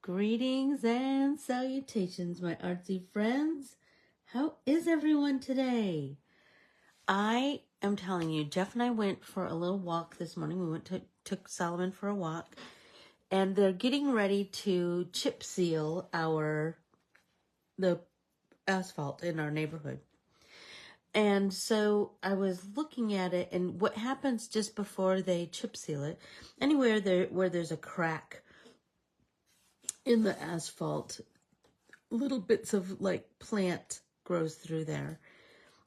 Greetings and salutations, my artsy friends. How is everyone today? I am telling you, Jeff and I went for a little walk this morning. We took Solomon for a walk, and they're getting ready to chip seal the asphalt in our neighborhood. And so I was looking at it, and what happens just before they chip seal it, anywhere where there's a crack in the asphalt, little bits of like plant grows through there.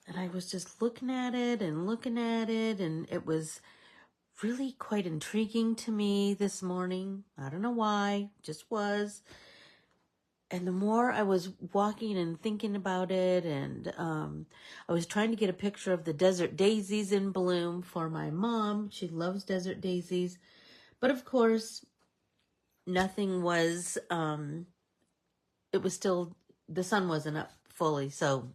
And I was just looking at it, and it was really quite intriguing to me this morning. I don't know why, just was. And the more I was walking and thinking about it, and I was trying to get a picture of the desert daisies in bloom for my mom. She loves desert daisies. But of course, nothing was, it was still, the sun wasn't up fully, so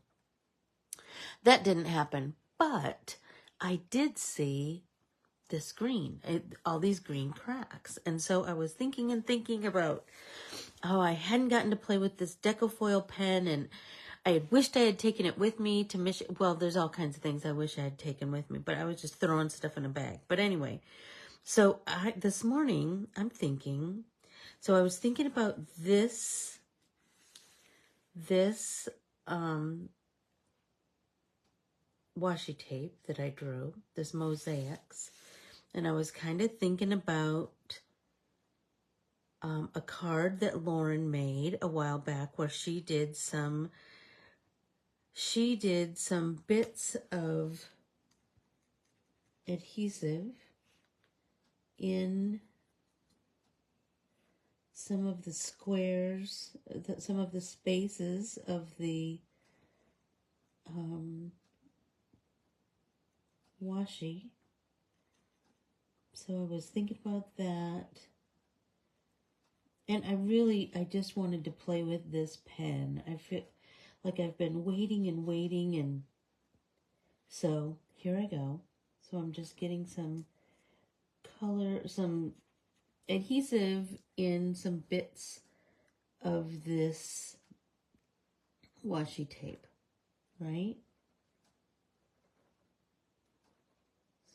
that didn't happen. But I did see this all these green cracks. And so I was thinking about, I hadn't gotten to play with this Decofoil pen, and I had wished I had taken it with me to Michigan. Well, there's all kinds of things I wish I had taken with me, but I was just throwing stuff in a bag. But anyway, so this morning I was thinking about this washi tape that I drew, this mosaics, and I was kind of thinking about a card that Lauren made a while back where she did some bits of adhesive in some of the squares, some of the spaces of the washi. So I was thinking about that. And I just wanted to play with this pen. I feel like I've been waiting, and so here I go. So I'm just getting some adhesive in some bits of this washi tape, right?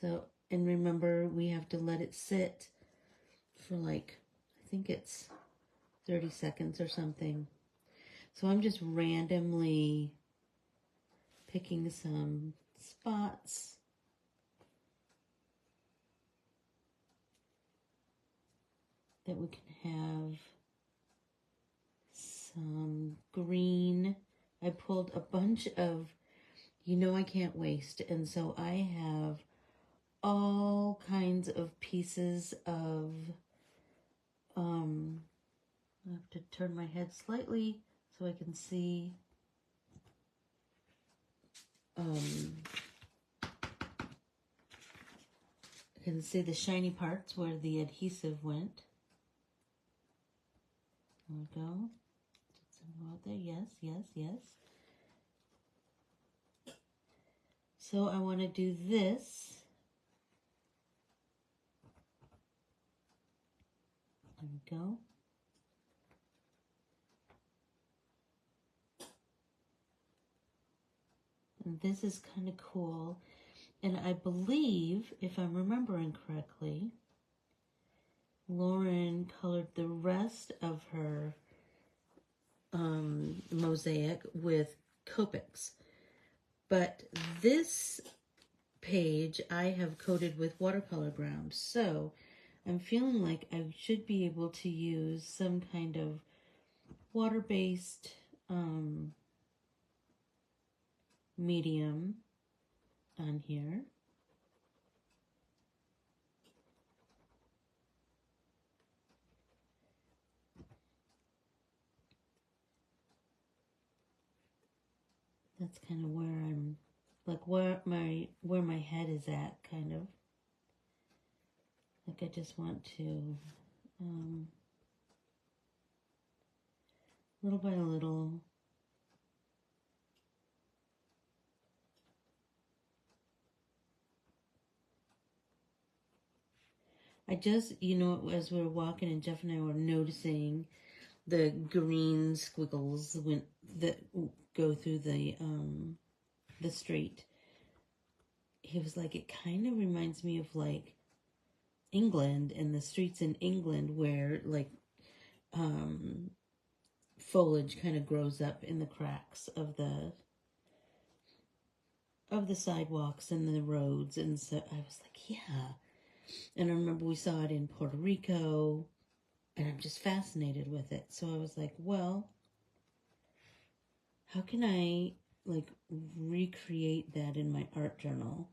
So, and remember, we have to let it sit for like, I think it's 30 seconds or something. So I'm just randomly picking some spots. That we can have some green. I pulled a bunch of, I can't waste. And so I have all kinds of pieces of, I have to turn my head slightly so I can see. I can see the shiny parts where the adhesive went. There we go. Some out there. Yes. So I want to do this. There we go. And this is kind of cool. And I believe, if I'm remembering correctly, Lauren colored the rest of her mosaic with Copics. But this page I have coated with watercolor grounds. So I'm feeling like I should be able to use some kind of water-based medium on here. That's kind of where I'm, like where my head is at, kind of. Like I just want to, little by little, I just, as we were walking and Jeff and I were noticing the green squiggles that go through the street. He was like, it kind of reminds me of like England and the streets in England where like foliage kind of grows up in the cracks of the sidewalks and the roads. And so I was like, yeah. And I remember we saw it in Puerto Rico, and I'm just fascinated with it. So I was like, well, how can I like recreate that in my art journal?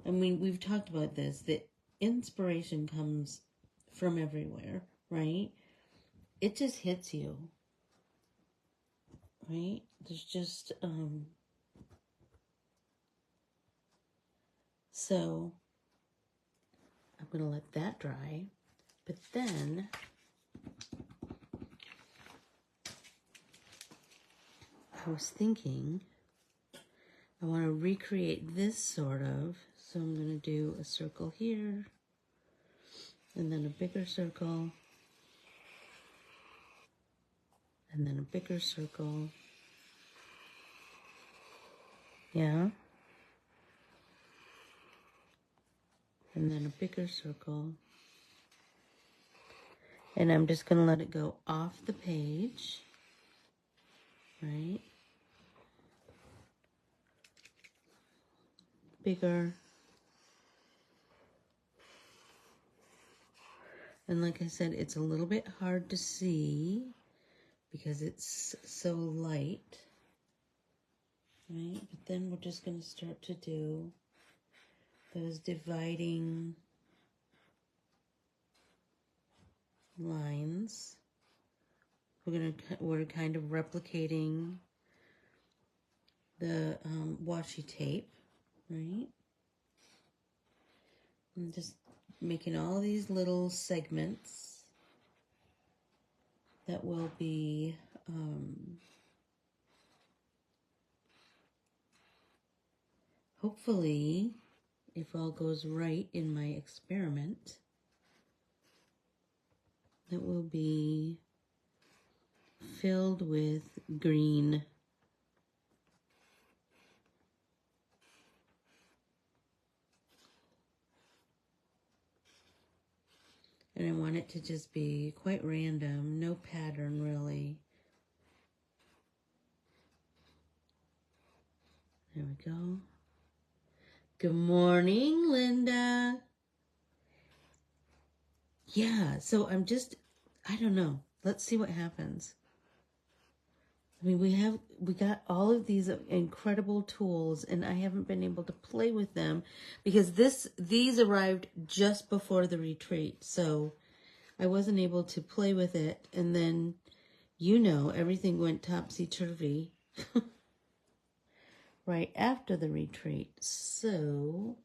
I mean, we've talked about this, that inspiration comes from everywhere, right? It just hits you, right? There's just, so I'm going to let that dry. But then I was thinking I want to recreate this sort of. So I'm going to do a circle here and then a bigger circle and then a bigger circle. Yeah. And then a bigger circle. And I'm just going to let it go off the page, right? Bigger. And like I said, it's a little bit hard to see because it's so light, right? But then we're just going to start to do those dividing lines. We're kind of replicating the washi tape, right? And just making all these little segments that will be hopefully, if all goes right in my experiment, that will be filled with green. And I want it to just be quite random, no pattern really. There we go. Good morning, Linda. Yeah, so I don't know. Let's see what happens. I mean, we got all of these incredible tools, and I haven't been able to play with them because these arrived just before the retreat, so I wasn't able to play with it. And then, everything went topsy-turvy right after the retreat. So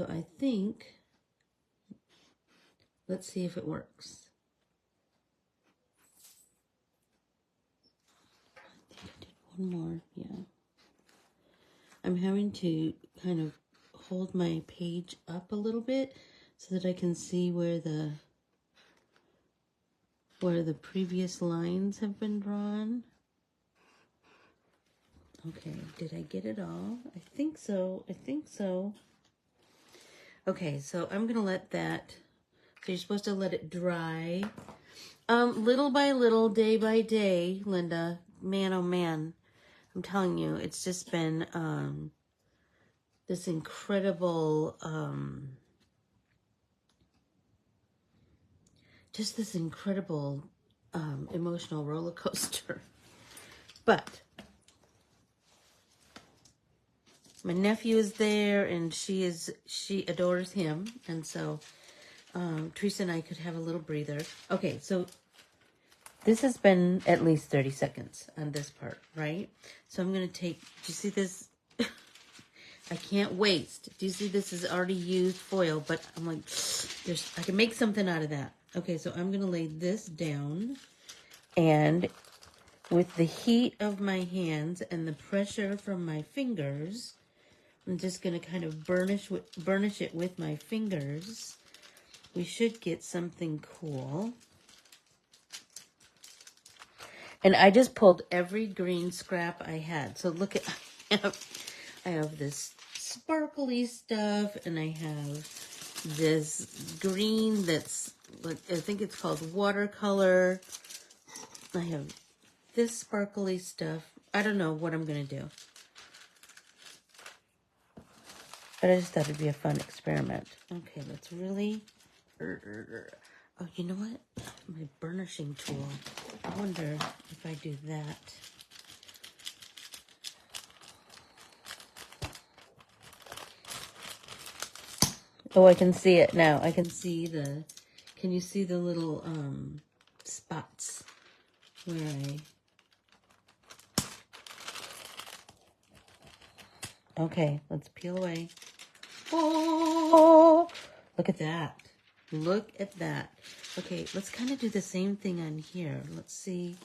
I think, let's see if it works. I think I did one more, yeah. I'm having to kind of hold my page up a little bit so that I can see where the previous lines have been drawn. Okay, did I get it all? I think so. Okay, so I'm gonna let that, so you're supposed to let it dry. Little by little, day by day, Linda. Man, oh man. I'm telling you, it's just been this incredible, emotional roller coaster. But my nephew is there, and she adores him, and so Teresa and I could have a little breather. Okay, so this has been at least 30 seconds on this part, right? So I'm going to take, do you see this? I can't waste. Do you see this is already used foil, but I'm like, I can make something out of that. Okay, so I'm going to lay this down, and with the heat of my hands and the pressure from my fingers, I'm just going to kind of burnish it with my fingers. We should get something cool. And I just pulled every green scrap I had. So look at, I have this sparkly stuff, and I have this green that's, I think it's called watercolor. I have this sparkly stuff. I don't know what I'm going to do. But I just thought it'd be a fun experiment. Okay, let's really... Oh, you know what? My burnishing tool. I wonder if I do that. Oh, I can see it now. I can see the... Can you see the little spots where I... Okay, let's peel away. Oh, look at that. Look at that. Okay, let's kind of do the same thing on here. Let's see.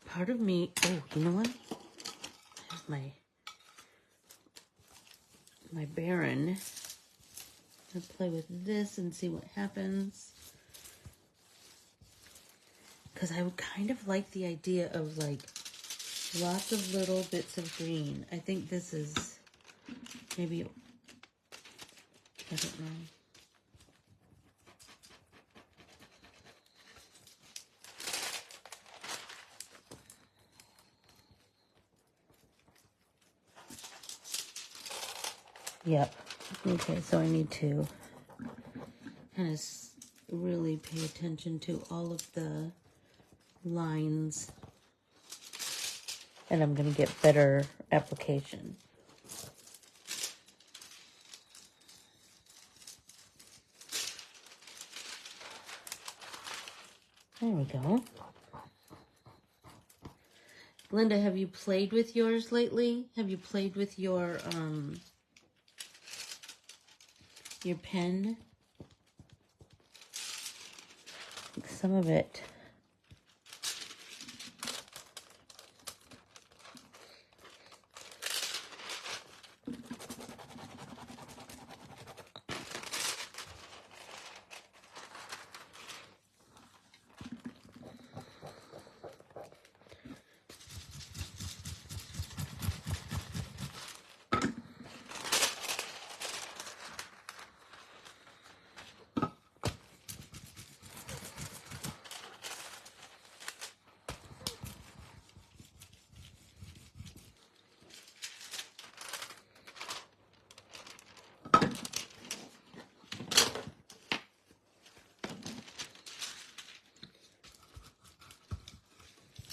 Part of me, oh, you know what? I have my Baron. I'll play with this and see what happens. Because I would kind of like the idea of like lots of little bits of green. I think this is maybe, I don't know. Yep. Okay, so I need to kind of really pay attention to all of the lines, and I'm going to get better application. There we go. Linda, have you played with yours lately? Have you played with your pen? Some of it.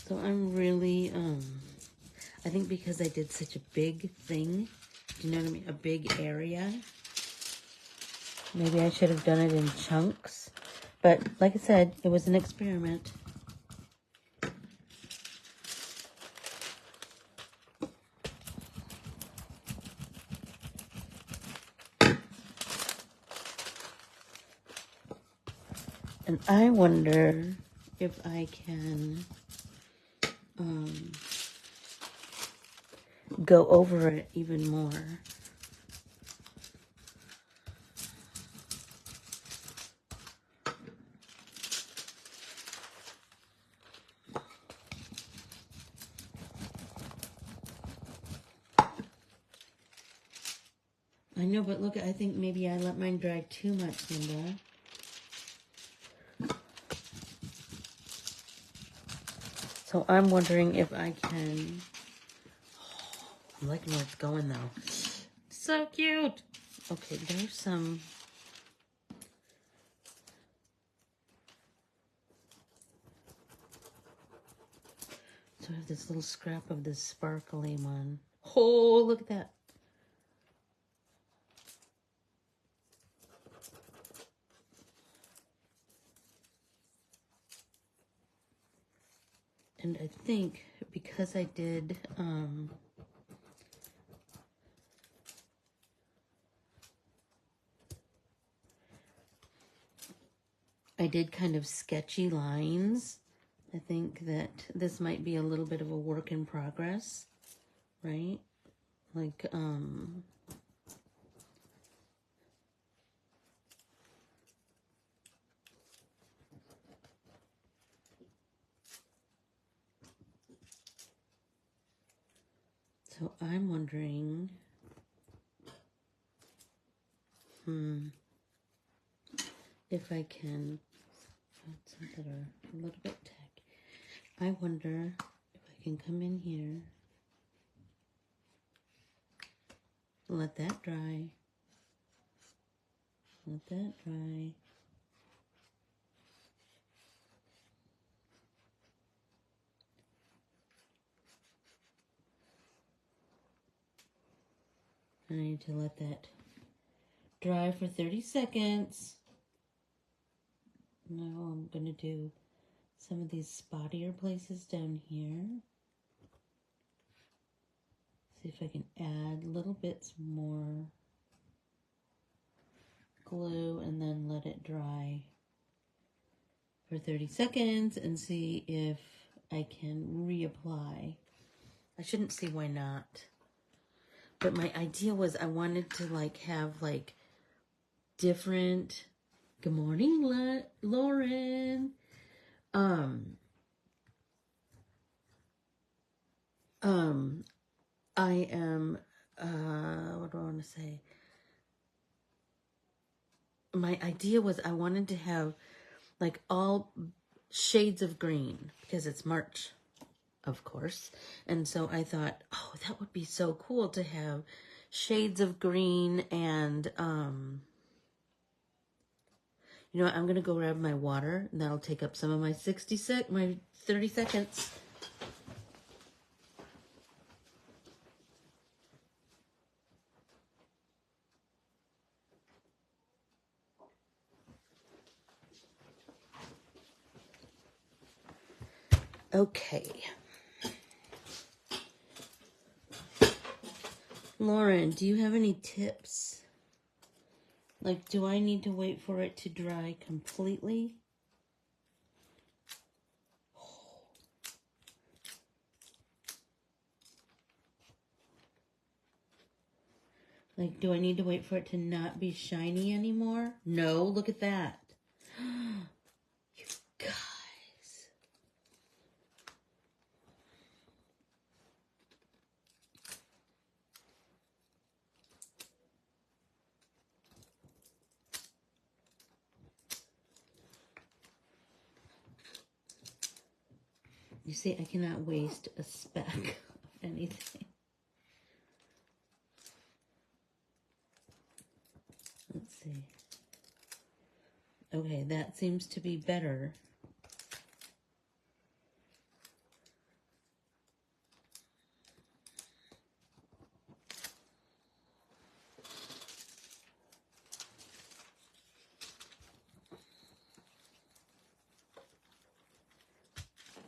So I'm really, I think because I did such a big thing, you know what I mean? A big area. Maybe I should have done it in chunks. But like I said, it was an experiment. And I wonder if I can go over it even more. I know, but look, I think maybe I let mine dry too much, Linda. So I'm wondering if I can... Oh, I'm liking where it's going, though. So cute! Okay, there's some... So I have this little scrap of this sparkly one. Oh, look at that. And I think because I did, kind of sketchy lines. I think that this might be a little bit of a work in progress, right? Like, So I'm wondering, if I can find some that are a little bit tacky. I wonder if I can come in here, let that dry, let that dry. I need to let that dry for 30 seconds. Now I'm going to do some of these spottier places down here. See if I can add little bits more glue and then let it dry for 30 seconds and see if I can reapply. I shouldn't see why not. But my idea was I wanted to like have like different, good morning, Lauren. I am, what do I want to say? My idea was I wanted to have like all shades of green because it's March, of course. And so I thought, oh, that would be so cool to have shades of green and, you know what, I'm going to go grab my water and that'll take up some of my 30 seconds. Okay. Lauren, do you have any tips? Like, do I need to wait for it to dry completely? Like, do I need to wait for it to not be shiny anymore? No, look at that. You guys. You see, I cannot waste a speck of anything. Let's see. Okay, that seems to be better.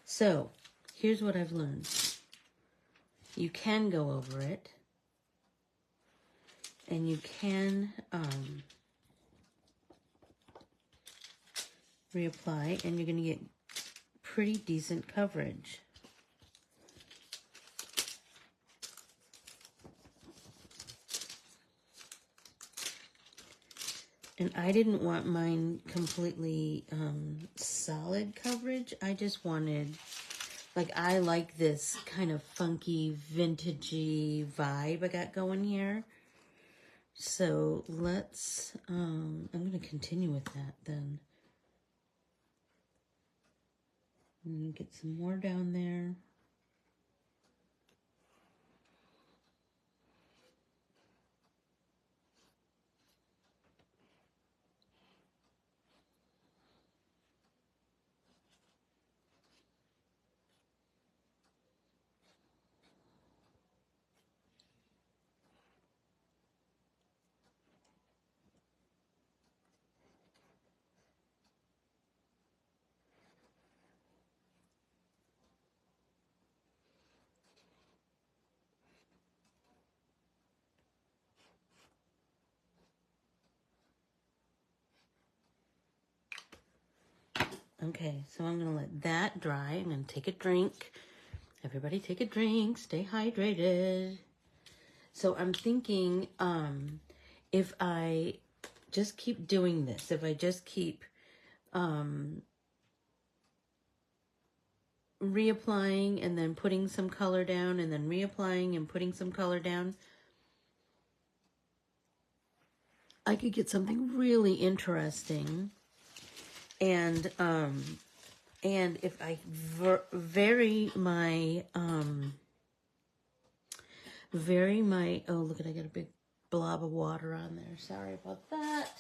So, here's what I've learned. You can go over it, and you can reapply, and you're going to get pretty decent coverage. And I didn't want mine completely solid coverage. I just wanted, like, I like this kind of funky, vintagey vibe I got going here. So let's, I'm going to continue with that then. I'm going to get some more down there. Okay, so I'm going to let that dry. I'm going to take a drink. Everybody take a drink. Stay hydrated. So I'm thinking, if I just keep doing this, if I just keep reapplying and then putting some color down and then reapplying and putting some color down, I could get something really interesting. And if I vary my, oh, look at, I got a big blob of water on there. Sorry about that.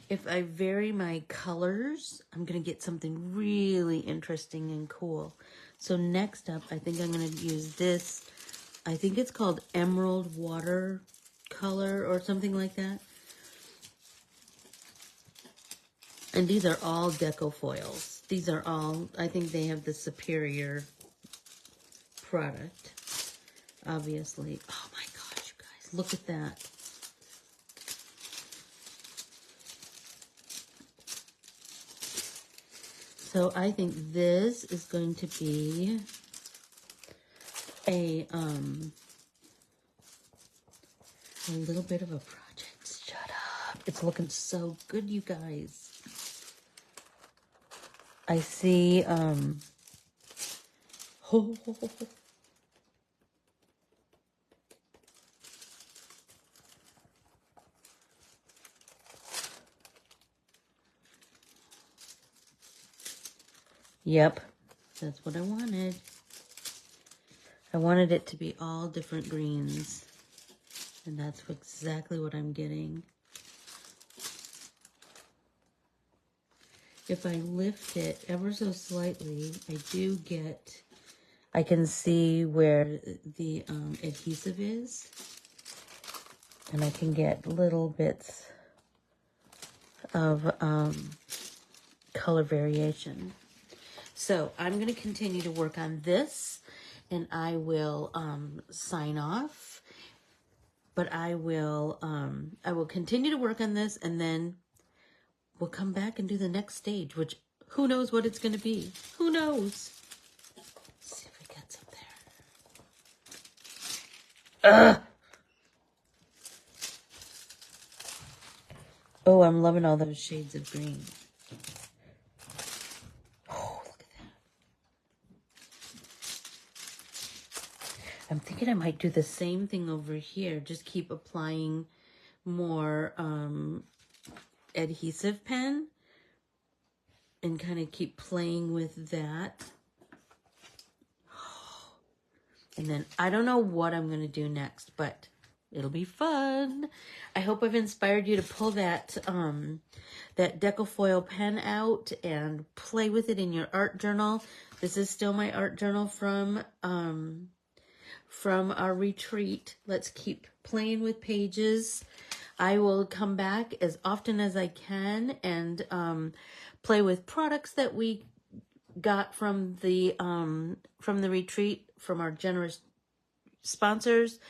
If I vary my colors, I'm going to get something really interesting and cool. So next up, I think I'm going to use this. I think it's called Emerald Water Color or something like that. And these are all deco foils. These are all, I think they have the superior product, obviously. Oh my gosh, you guys, look at that. So I think this is going to be a little bit of a project. Shut up. It's looking so good, you guys. I see, yep, that's what I wanted. I wanted it to be all different greens, and that's exactly what I'm getting. If I lift it ever so slightly, I can see where the adhesive is, and I can get little bits of color variation. So I'm going to continue to work on this, and I will sign off, but I will continue to work on this, and then we'll come back and do the next stage, which who knows what it's going to be. Who knows? Let's see if we got some there. Ugh. Oh, I'm loving all those shades of green. Oh, look at that. I'm thinking I might do the same thing over here. Just keep applying more adhesive pen and kind of keep playing with that. And then I don't know what I'm going to do next, but it'll be fun. I hope I've inspired you to pull that that Decofoil pen out and play with it in your art journal. This is still my art journal from our retreat. Let's keep playing with pages. I will come back as often as I can and play with products that we got from the retreat, from our generous sponsors.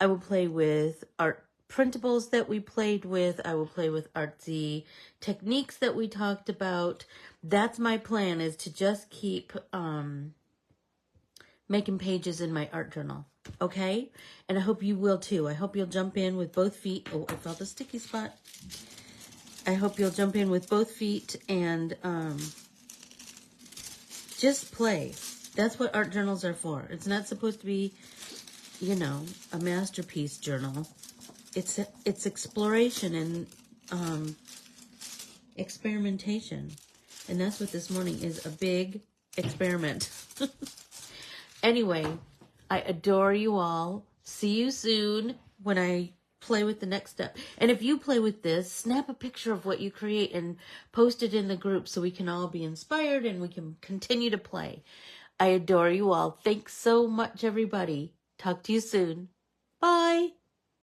I will play with art printables that we played with. I will play with artsy techniques that we talked about. That's my plan, is to just keep making pages in my art journal. Okay? And I hope you will too. I hope you'll jump in with both feet. Oh, I felt a sticky spot. I hope you'll jump in with both feet and just play. That's what art journals are for. It's not supposed to be, you know, a masterpiece journal. It's exploration and experimentation. And that's what this morning is, a big experiment. Anyway, I adore you all. See you soon when I play with the next step. And if you play with this, snap a picture of what you create and post it in the group so we can all be inspired and we can continue to play. I adore you all. Thanks so much, everybody. Talk to you soon. Bye.